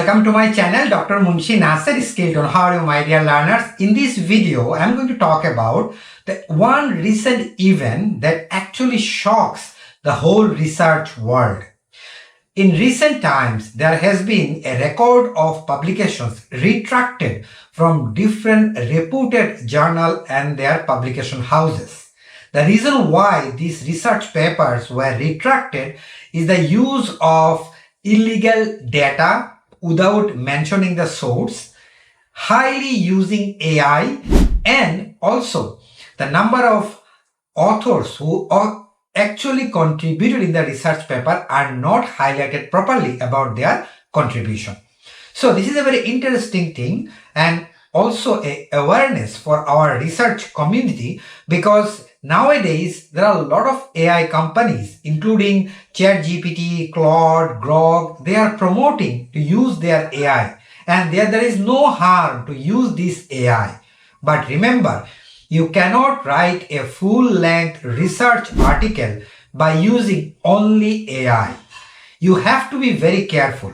Welcome to my channel, Dr. Munshi Nasser Skilled. How are you, my dear learners? In this video, I'm going to talk about the one recent event that actually shocks the whole research world. In recent times, there has been a record of publications retracted from different reputed journals and their publication houses. The reason why these research papers were retracted is the use of illegal data without mentioning the source, highly using AI, and also the number of authors who actually contributed in the research paper are not highlighted properly about their contribution. So this is a very interesting thing and also a awareness for our research community, because nowadays there are a lot of AI companies including ChatGPT, Claude, Grok. They are promoting to use their AI, and there is no harm to use this AI. But remember, you cannot write a full-length research article by using only AI. You have to be very careful.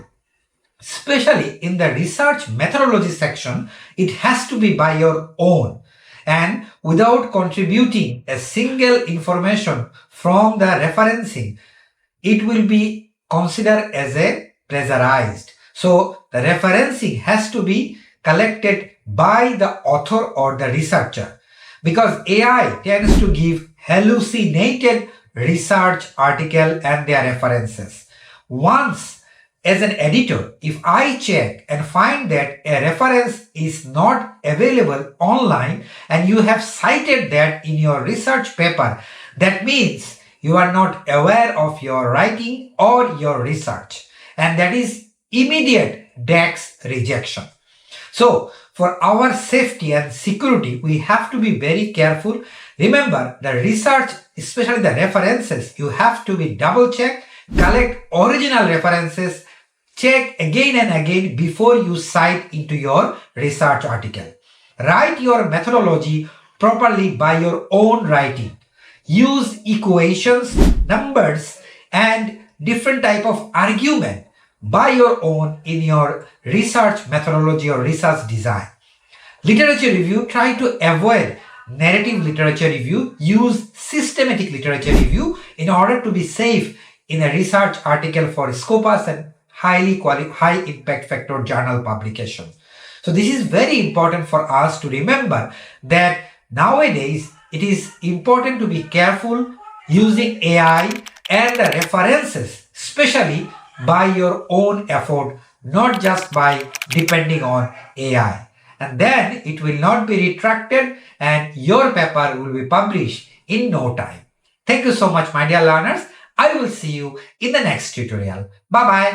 Especially in the research methodology section, it has to be by your own and without contributing a single information from the referencing. It will be considered as a plagiarized. So the referencing has to be collected by the author or the researcher, because AI tends to give hallucinated research article and their references. Once, as an editor, if I check and find that a reference is not available online and you have cited that in your research paper, that means you are not aware of your writing or your research, and that is immediate DAX rejection. So for our safety and security, we have to be very careful. Remember, the research, especially the references, you have to be double check, collect original references, check again and again before you cite into your research article. Write your methodology properly by your own writing. Use equations, numbers, and different type of argument by your own in your research methodology or research design. Literature review, try to avoid narrative literature review. Use systematic literature review in order to be safe in a research article for Scopus and high impact factor journal publication. So this is very important for us to remember that nowadays it is important to be careful using AI and the references, especially by your own effort, not just by depending on AI. And then it will not be retracted and your paper will be published in no time. Thank you so much, my dear learners. I will see you in the next tutorial. Bye-bye.